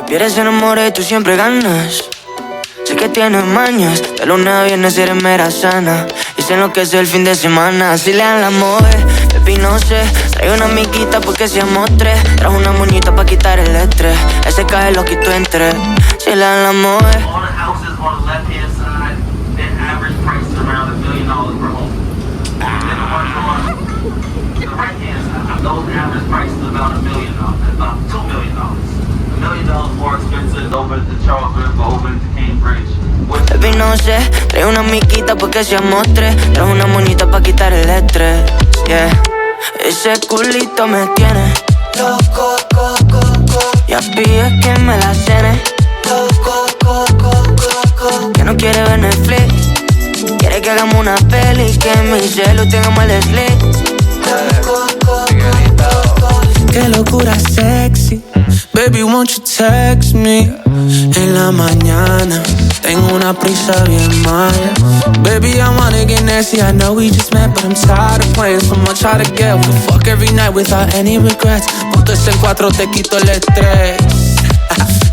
Pierdes en amor y tú siempre ganas. Sé que tienes mañas, de lunes a viernes eres mera sana. Y sé lo que es el fin de semana. Si le dan la moe, baby no sé. Traigo una amiguita porque seamos tres. Trajo una moñita pa' quitar el estrés. Ese cae lo quito en tres. Si le dan la moe. All the houses on the left-hand side, their average price is around $1 million per home. And then the ones on the right-hand side, those average price is about $1 million, about $2 million. $1 million more expensive over at the Charles River, over at the Cambridge. Baby no sé, traigo una amiguita porque seamos tres. Trajo una moñita pa' quitar el estrés. Yeah. Ese culito me tiene loco, ya pide que me la cene. Que no quiere ver Netflix, quiere que hagamos una peli, que en mi celu tengamos el Netflix. Qué locura sexy, baby won't you text me. En la mañana tengo una prisa bien mala. Baby I wanna get nasty, I know we just met, but I'm tired of playing so much hard to get. We fuck every night without any regrets. Puntos en 4 te quito el estrés.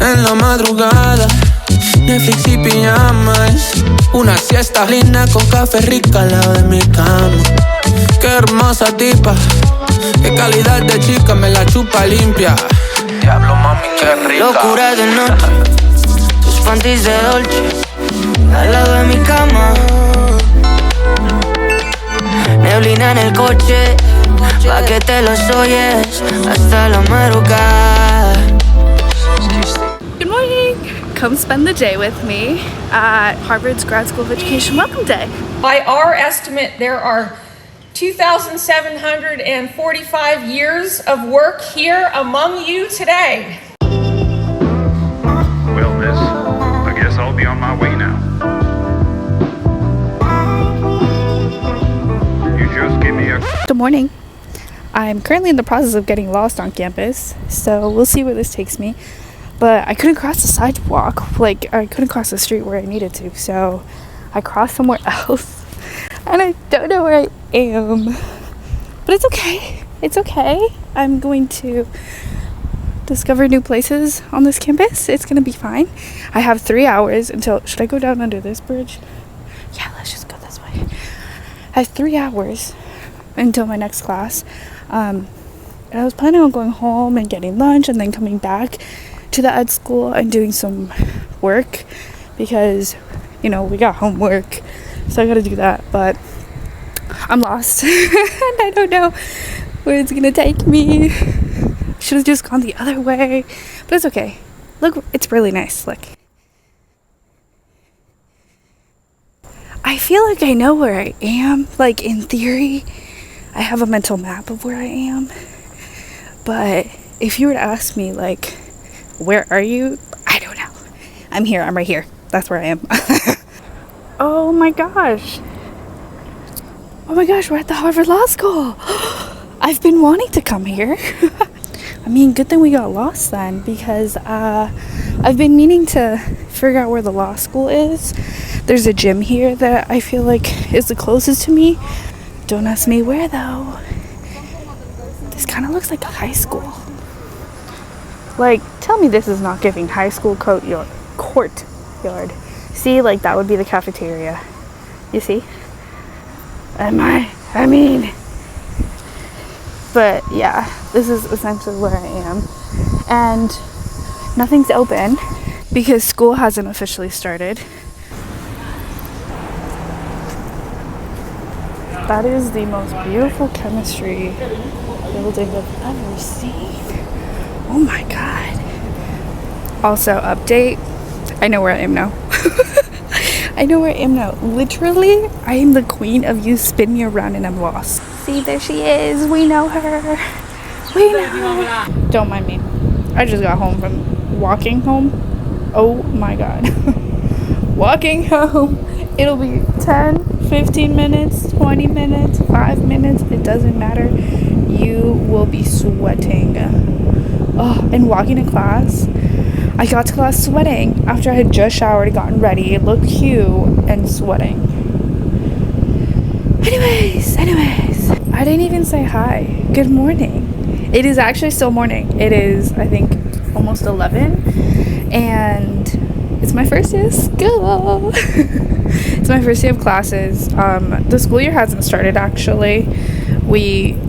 En la madrugada, Netflix y pijamas. Una siesta linda con café rica al lado de mi cama. Qué hermosa tipa, qué calidad de chica, me la chupa limpia. Diablo mami, qué rica. Locura de noche, tus panties de Dolce al lado de mi cama. Neblina en el coche, pa' que te los oyes hasta la madrugada. Good morning! Come spend the day with me at Harvard's Grad School of Education Welcome Day. By our estimate, there are 2,745 years of work here among you today. Well, miss, I guess I'll be on my way now. You just give me a... Good morning. I'm currently in the process of getting lost on campus, so we'll see where this takes me. But I couldn't cross the sidewalk, like I couldn't cross the street where I needed to, so I crossed somewhere else. And I don't know where I am. But it's okay. It's okay. I'm going to discover new places on this campus. It's going to be fine. I have 3 hours until... Should I go down under this bridge? Yeah, let's just go this way. I have 3 hours until my next class. And I was planning on going home and getting lunch and then coming back to the ed school and doing some work because, you know, we got homework. So I gotta do that, but I'm lost and I don't know where it's gonna take me. Should have just gone the other way, but it's okay. Look, it's really nice. Look, I feel like I know where I am. Like in theory, I have a mental map of where I am. But if you were to ask me, like, where are you? I don't know. I'm here. I'm right here. That's where I am. Oh my gosh. Oh my gosh, we're at the Harvard Law School. I've been wanting to come here. I mean, good thing we got lost then, because I've been meaning to figure out where the law school is. There's a gym here that I feel like is the closest to me. Don't ask me where though. This kind of looks like a high school. Like, tell me this is not giving high school courtyard. See, like that would be the cafeteria. You see? I mean. But yeah, this is essentially where I am. And nothing's open because school hasn't officially started. That is the most beautiful chemistry building I've ever seen. Oh my god. Also, update. I know where I am now. I know where I am now. Literally, I am the queen of you spin me around and I'm lost. See, there she is. We know her. We know her. Don't mind me. I just got home from walking home. Oh my god. Walking home. It'll be 10, 15 minutes, 20 minutes, 5 minutes. It doesn't matter. You will be sweating. Oh, and walking to class. I got to class sweating after I had just showered, gotten ready, looked cute, and sweating. Anyways, I didn't even say hi. Good morning. It is actually still morning. It is, I think, almost 11. and it's my first day of school. It's my first day of classes. The school year hasn't started actually.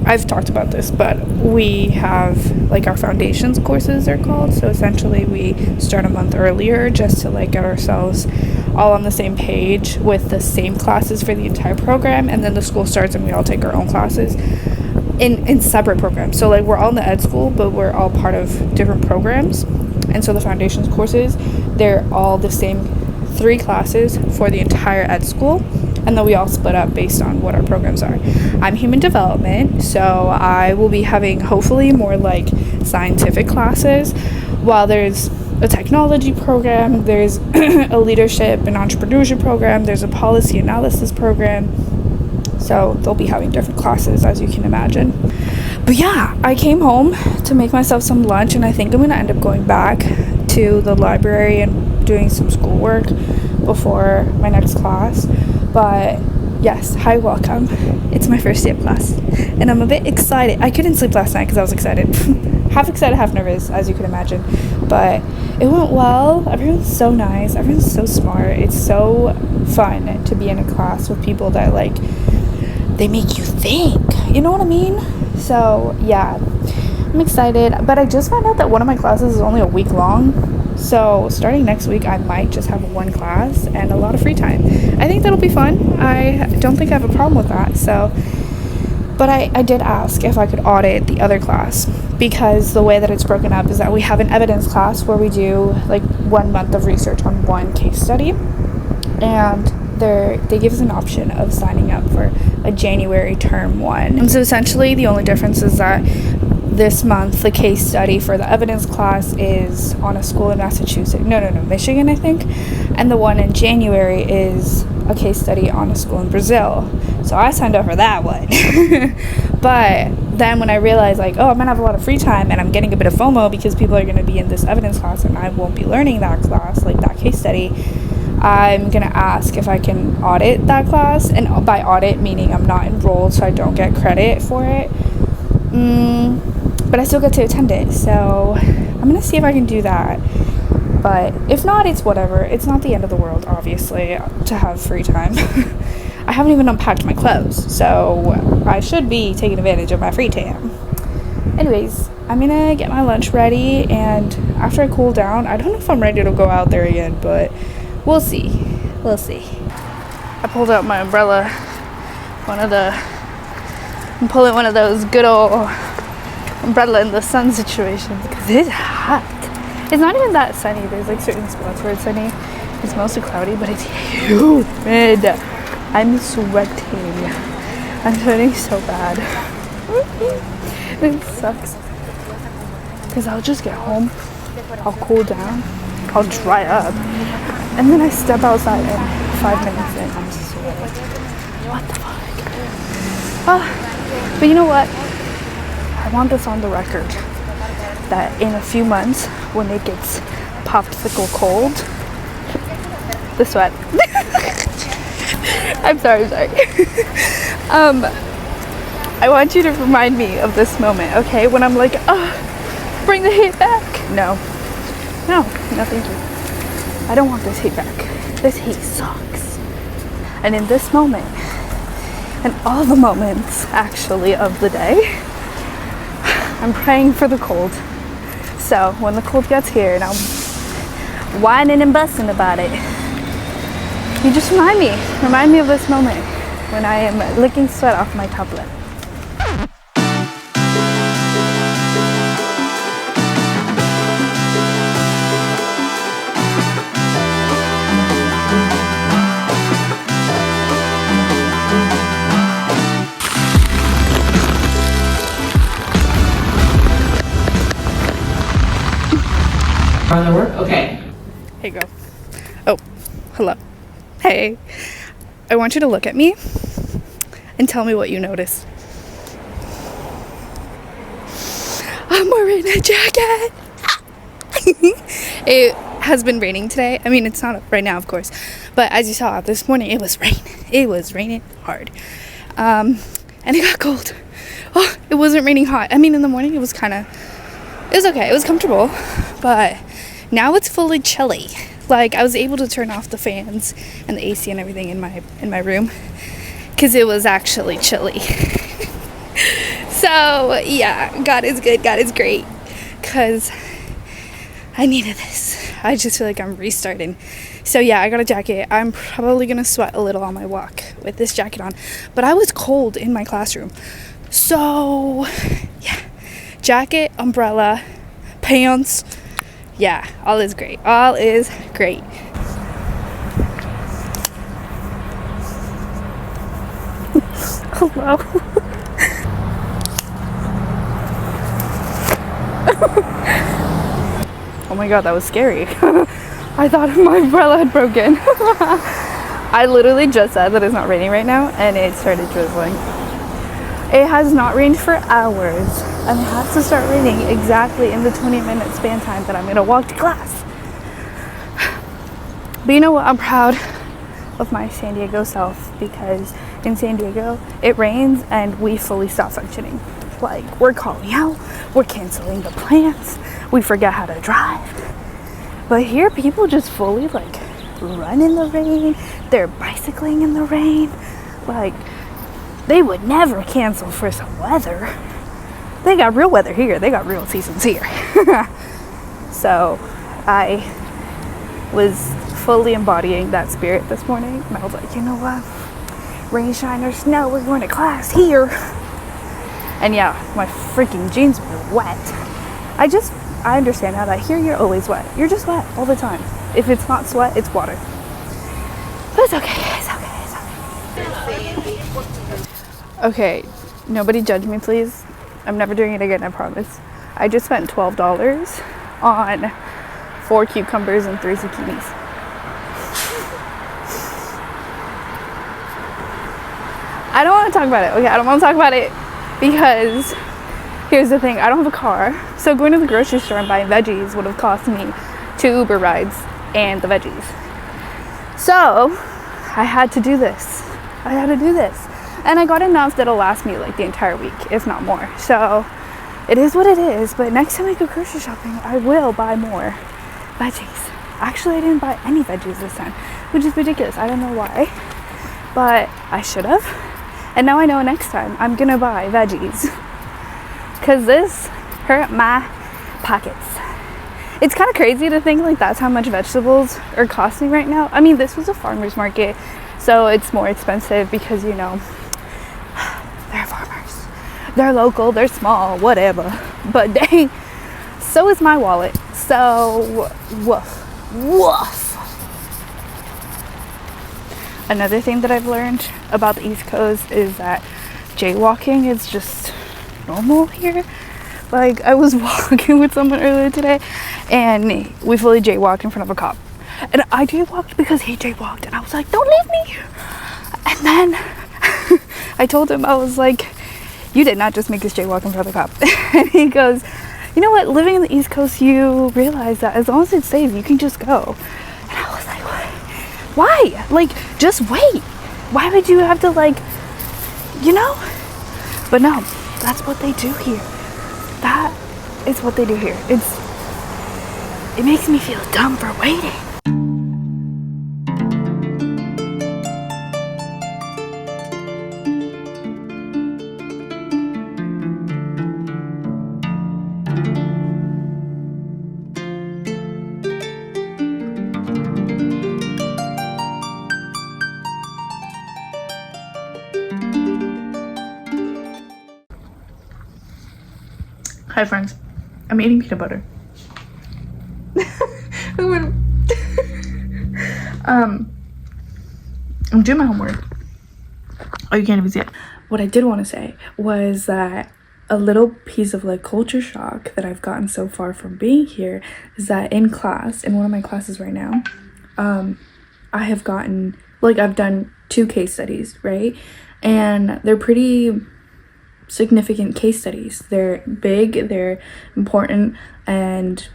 I've talked about this, but we have like our foundations courses they're called. So essentially we start a month earlier just to like get ourselves all on the same page with the same classes for the entire program, and then the school starts and we all take our own classes in separate programs. So like we're all in the ed school, but we're all part of different programs. And so the foundations courses, they're all the same 3 classes for the entire ed school, and then we all split up based on what our programs are. I'm human development, so I will be having hopefully more like scientific classes, while there's a technology program, there's a leadership and entrepreneurship program, there's a policy analysis program. So they'll be having different classes, as you can imagine. But yeah, I came home to make myself some lunch, and I think I'm going to end up going back to the library and doing some schoolwork before my next class. But yes, hi, welcome. It's my first day of class, and I'm a bit excited. I couldn't sleep last night because I was excited. Half excited, half nervous, as you can imagine. But it went well. Everyone's so nice. Everyone's so smart. It's so fun to be in a class with people that like, they make you think, you know what I mean? So yeah, I'm excited, but I just found out that one of my classes is only a week long. So starting next week, I might just have one class and a lot of free time. I think that'll be fun. I don't think I have a problem with that. So, but I did ask if I could audit the other class, because the way that it's broken up is that we have an evidence class where we do like 1 month of research on one case study, and they give us an option of signing up for a January term 1. And so essentially the only difference is that this month the case study for the evidence class is on a school in Massachusetts. No, Michigan, I think. And the one in January is a case study on a school in Brazil. So I signed up for that one. But then when I realized like, oh, I'm gonna have a lot of free time and I'm getting a bit of FOMO because people are gonna be in this evidence class and I won't be learning that class, like that case study, I'm gonna ask if I can audit that class. And by audit meaning I'm not enrolled, so I don't get credit for it, but I still get to attend it. So I'm gonna see if I can do that. But if not, it's whatever. It's not the end of the world, obviously, to have free time. I haven't even unpacked my clothes, so I should be taking advantage of my free time. Anyways, I'm gonna get my lunch ready, and after I cool down, I don't know if I'm ready to go out there again, but we'll see. I pulled out my umbrella. I'm pulling one of those good old umbrella in the sun situations because it's hot. It's not even that sunny. There's like certain spots where it's sunny. It's mostly cloudy, but it's humid. I'm sweating. I'm sweating so bad. It sucks. Because I'll just get home, I'll cool down, I'll dry up, and then I step outside and 5 minutes in, I'm sweating. What the fuck? But you know what? I want this on the record that in a few months, when it gets popsicle cold, the sweat. I'm sorry. I want you to remind me of this moment, okay? When I'm like, oh, bring the heat back. No, thank you. I don't want this heat back. This heat sucks. And in this moment, and all the moments actually of the day, I'm praying for the cold. So when the cold gets here and I'm whining and bussing about it, you just remind me of this moment when I am licking sweat off my tablet. Other work? Okay. Hey, girl. Oh, hello. Hey. I want you to look at me and tell me what you notice. I'm wearing a jacket. It has been raining today. I mean, it's not right now, of course. But as you saw, this morning it was raining. It was raining hard. And it got cold. Oh, it wasn't raining hot. I mean, in the morning it was okay. It was comfortable. But Now it's fully chilly. Like, I was able to turn off the fans and the AC and everything in my room because it was actually chilly. So yeah, God is good, God is great, because I needed this. I just feel like I'm restarting. So yeah, I got a jacket. I'm probably gonna sweat a little on my walk with this jacket on, but I was cold in my classroom. So yeah, jacket, umbrella, pants, yeah, all is great. All is great. Hello. Oh my god, that was scary. I thought my umbrella had broken. I literally just said that it's not raining right now and it started drizzling. It has not rained for hours and it has to start raining exactly in the 20-minute span time that I'm gonna walk to class. But you know what? I'm proud of my San Diego self, because in San Diego it rains and we fully stop functioning. Like, we're calling out, we're canceling the plans, we forget how to drive. But here people just fully like run in the rain, they're bicycling in the rain. Like, they would never cancel for some weather. They got real weather here, they got real seasons here. So I was fully embodying that spirit this morning, and I was like, you know what, rain, shine or snow, we're going to class here. And yeah, my freaking jeans were wet. I understand now that here you're always wet. You're just wet all the time. If it's not sweat, it's water. But it's okay, it's okay, it's okay. Okay, nobody judge me, please. I'm never doing it again, I promise. I just spent $12 on 4 cucumbers and 3 zucchinis. I don't want to talk about it. Okay, I don't want to talk about it because here's the thing. I don't have a car. So going to the grocery store and buying veggies would have cost me 2 Uber rides and the veggies. So I had to do this. And I got enough that'll last me like the entire week, if not more. So it is what it is. But next time I go grocery shopping, I will buy more veggies. Actually, I didn't buy any veggies this time, which is ridiculous. I don't know why, but I should have. And now I know next time I'm gonna buy veggies, because this hurt my pockets. It's kind of crazy to think like that's how much vegetables are costing right now. I mean, this was a farmer's market, so it's more expensive because, you know, they're farmers. They're local, they're small, whatever. But dang, so is my wallet. So, woof, woof. Another thing that I've learned about the East Coast is that jaywalking is just normal here. Like, I was walking with someone earlier today and we fully jaywalked in front of a cop. And I jaywalked because he jaywalked, and I was like, don't leave me. And then I told him, I was like, you did not just make us jaywalk in front of the cop. And he goes, you know what, living in the East Coast, you realize that as long as it's safe, you can just go. And I was like, what? Why? Like, just wait. Why would you have to, like, you know? But no, that's what they do here. That is what they do here. It makes me feel dumb for waiting. Hi friends, I'm eating peanut butter. I'm doing my homework. Oh, you can't even see it. What I did want to say was that a little piece of like culture shock that I've gotten so far from being here is that in class, in one of my classes right now, I have gotten, like, I've done 2 case studies, right? And they're pretty significant case studies. They're big, they're important, and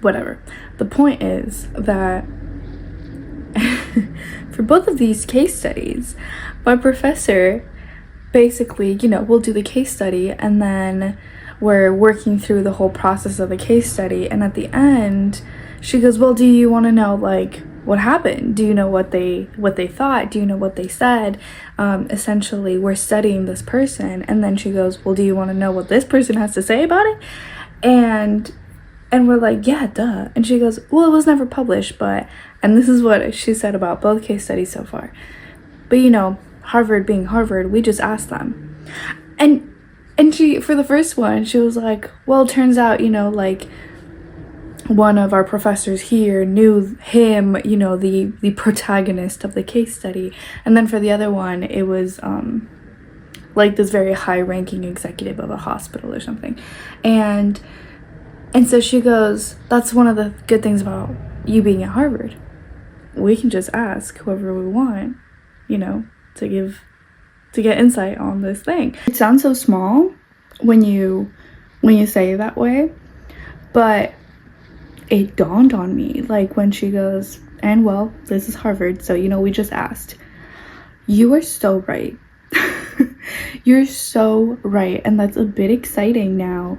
whatever. The point is that for both of these case studies, my professor basically, you know, will do the case study and then we're working through the whole process of the case study, and at the end she goes, well, do you want to know like what happened? Do you know what they thought? Do you know what they said? Essentially, we're studying this person. And then she goes, well, do you want to know what this person has to say about it? And we're like, yeah, duh. And she goes, well, it was never published, but, and this is what she said about both case studies so far. But you know, Harvard being Harvard, we just asked them. And she, for the first one, she was like, well, it turns out, you know, like, one of our professors here knew him, you know, the protagonist of the case study. And then for the other one, it was like this very high-ranking executive of a hospital or something. And so she goes, that's one of the good things about you being at Harvard. We can just ask whoever we want, you know, to get insight on this thing. It sounds so small when you say it that way, but it dawned on me, like, when she goes, and well, this is Harvard, so, you know, we just asked. You are so right. You're so right. And that's a bit exciting now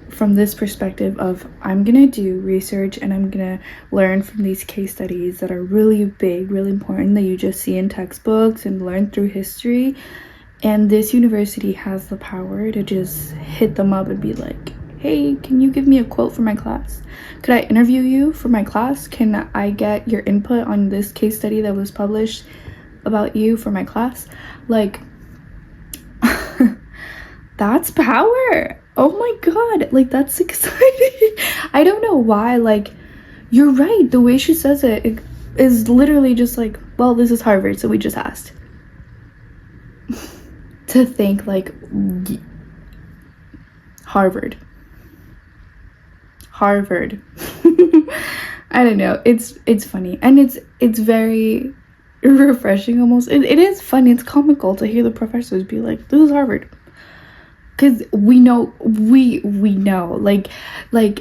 from this perspective of, I'm gonna do research and I'm gonna learn from these case studies that are really big, really important, that you just see in textbooks and learn through history. And this university has the power to just hit them up and be like, hey, can you give me a quote for my class? Could I interview you for my class? Can I get your input on this case study that was published about you for my class? Like, that's power. Oh my god, like, that's exciting. I don't know why, like, you're right. The way she says it is literally just like, well, this is Harvard, so we just asked. To think, like, Harvard. I don't know, it's funny, and it's very refreshing almost. It is funny, it's comical to hear the professors be like, this is Harvard, because we know like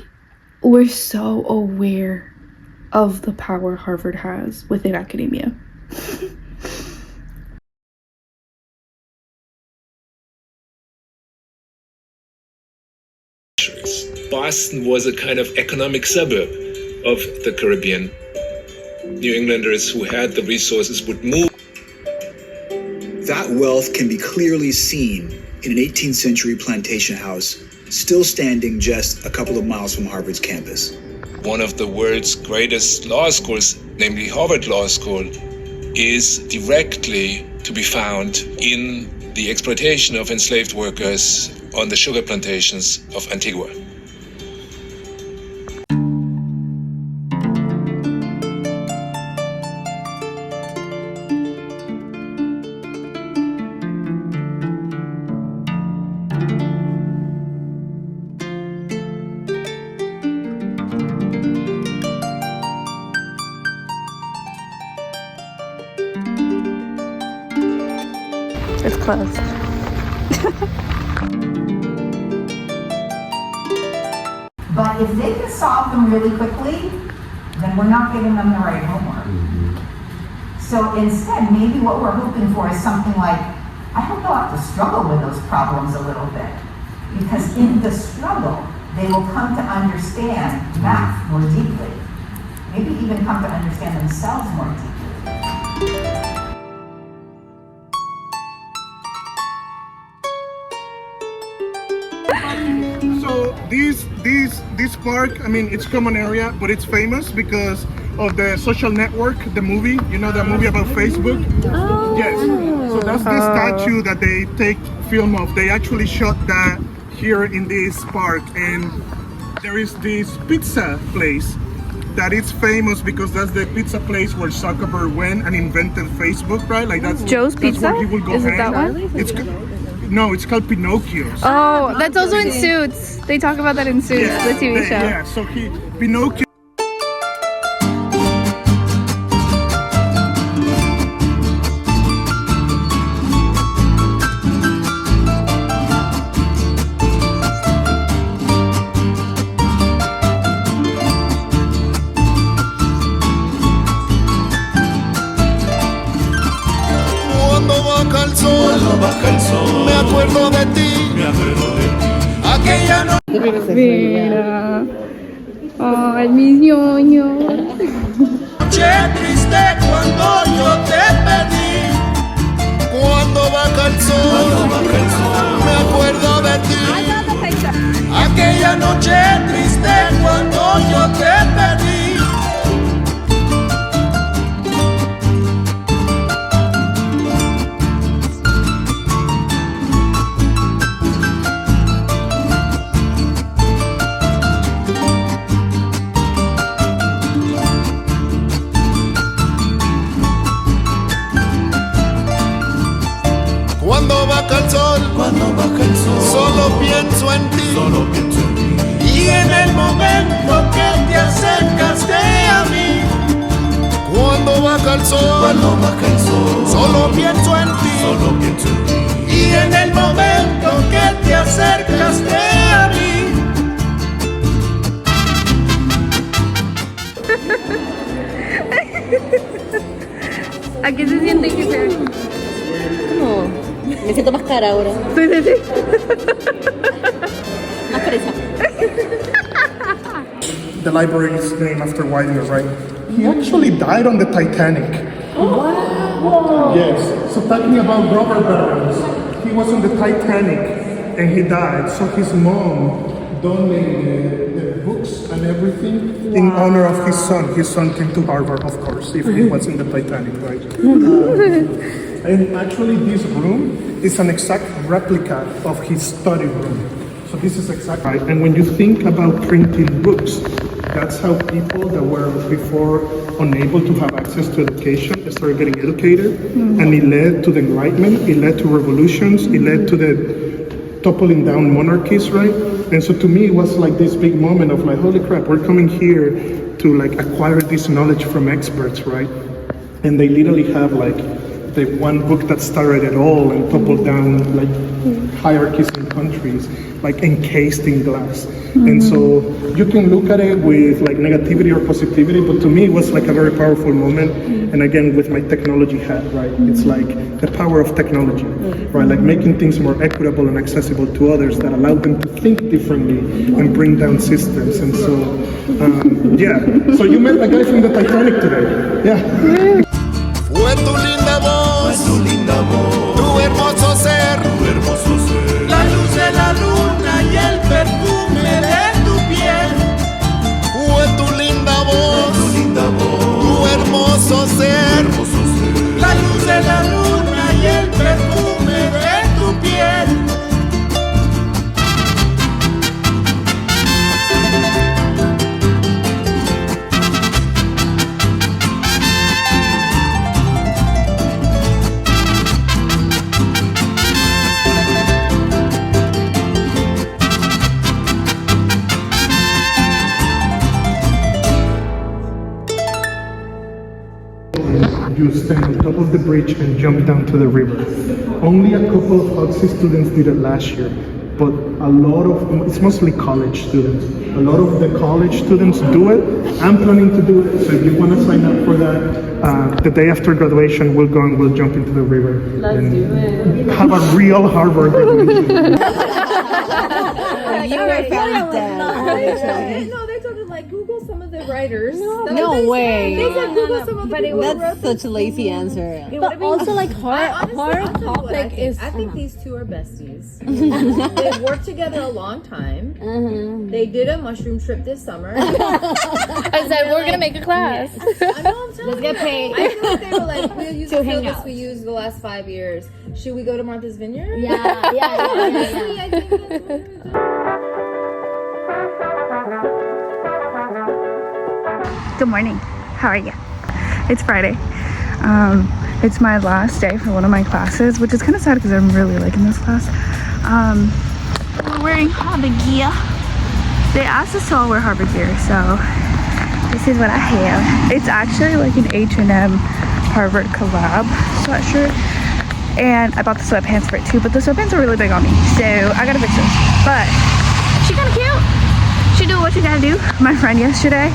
we're so aware of the power Harvard has within academia. Boston was a kind of economic suburb of the Caribbean. New Englanders who had the resources would move. That wealth can be clearly seen in an 18th century plantation house still standing just a couple of miles from Harvard's campus. One of the world's greatest law schools, namely Harvard Law School, is directly to be found in the exploitation of enslaved workers on the sugar plantations of Antigua. It's closed. But if they can solve them really quickly, then we're not giving them the right homework. So instead, maybe what we're hoping for is something like, I hope they'll have to struggle with those problems a little bit. Because in the struggle, they will come to understand math more deeply. Maybe even come to understand themselves more deeply. So this park, I mean, it's common area, but it's famous because of the Social Network, the movie. You know, the movie about Facebook? Oh. Yes. So that's the statue that they take film of. They actually shot that here in this park, and there is this pizza place that is famous because that's the pizza place where Zuckerberg went and invented Facebook, right? Like that's Joe's that's Pizza? Where he would go Is it hang. that one? It's called Pinocchio's. Oh, that's also in Suits. They talk about that in Suits, the TV show. Yeah, so Pinocchio. Cuando baja el sol, me acuerdo de ti, aquella Mira. Ay, mis ñoños. Noche triste cuando yo te pedí. Cuando baja el sol, me acuerdo de ti. Aquella noche triste cuando yo te pedí. Cuando baja el sol, solo pienso en ti. Y en el momento que te acercaste a mí. Cuando baja el sol, solo pienso en ti. Y en el momento que te acercaste a mí. ¿A qué se siente que sea? Me siento más cara ahora. Sí. Más fresa. The library is named after Widener, right? He actually died on the Titanic. Wow. Yes. So talking about rubber veterans, he was on the Titanic and he died. So his mom donated the books and everything in honor of his son. His son came to Harvard, of course, if he was in the Titanic, right? And actually this room is an exact replica of his study room. So this is exactly right. And when you think about printing books, that's how people that were before unable to have access to education started getting educated. And it led to the Enlightenment, it led to revolutions, it led to the toppling down monarchies, right? And so to me, it was like this big moment of like, holy crap, we're coming here to like acquire this knowledge from experts, right? And they literally have like the one book that started it all and toppled down like hierarchies in countries, like encased in glass. And so you can look at it with like negativity or positivity, but to me it was like a very powerful moment. And again, with my technology hat, right? It's like the power of technology, right? Like making things more equitable and accessible to others that allow them to think differently and bring down systems. And so, yeah. So you met a guy from the Titanic today. Yeah. Fue tu linda voz, tu hermoso ser, la luz de la luna y el perfume de tu piel. Fue tu linda voz, tu hermoso ser, la luz de la luna y el perfume de tu piel. You stand on top of the bridge and jump down to the river. Only a couple of Oxy students did it last year, but a lot of, it's mostly college students. A lot of the college students do it. I'm planning to do it, so if you want to sign up for that, the day after graduation, we'll go and we'll jump into the river. Let's do it. Have a real Harvard graduation. You were found dead. No, they told us like Google some of the writers. No way. They said Google some of the people who wrote That's such a lazy answer. But also like hard topic is. I think these two are besties. They've worked together a long time. They did a mushroom trip this summer. I said we're gonna make a class. I know, I'm telling Let's get paid. I feel like they were like, we'll use To the hang syllabus out. we used the last 5 years. Should we go to Martha's Vineyard? Yeah. Honestly, I think that's what we do. Good morning. How are you? It's Friday. It's my last day for one of my classes, which is kind of sad because I'm really liking this class. We're wearing Harvard gear. They asked us to all wear Harvard gear, so this is what I have. It's actually like an H&M Harvard collab sweatshirt, and I bought the sweatpants for it too, but the sweatpants are really big on me, so I gotta fix those. But she kind of cute. She do what she gotta do. My friend yesterday,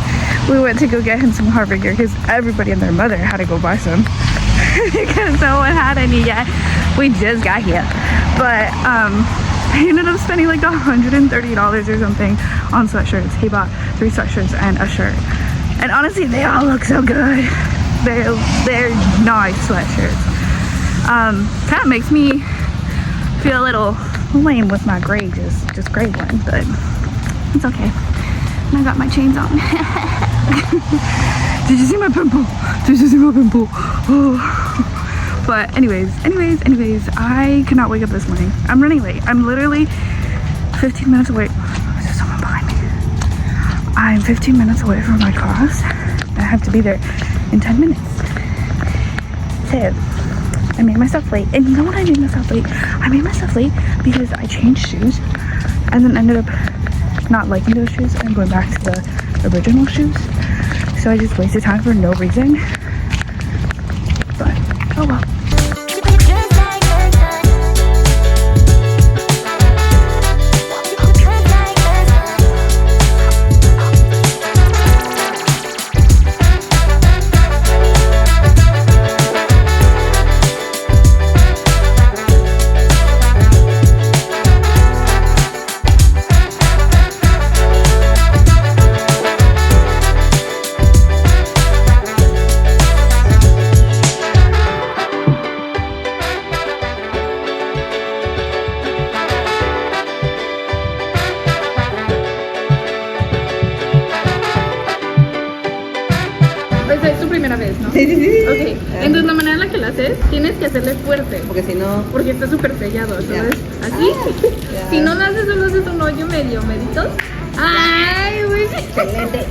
we went to go get him some Harvard gear because everybody and their mother had to go buy some because no one had any yet. We just got here. But I ended up spending like $130 or something on sweatshirts. He bought 3 sweatshirts and a shirt. And honestly, they all look so good. They're nice sweatshirts. Kind of makes me feel a little lame with my gray, just gray one, but it's okay. And I got my chains on. Did you see my pimple? Did you see my pimple? Oh. But anyways, I could not wake up this morning. I'm running late. I'm literally 15 minutes away. There's someone behind me. I'm 15 minutes away from my class. I have to be there in 10 minutes. So I made myself late. And you know what I made myself late? I made myself late because I changed shoes and then ended up not liking those shoes and going back to the original shoes. So I just wasted time for no reason. But oh well. Sí, sí, sí. Ok, entonces la manera en la que la haces, tienes que hacerle fuerte. Porque si no... Porque está súper sellado, ¿sabes? Así. Si no lo haces, solo haces un hoyo meditos. ¡Ay, güey! Excelente.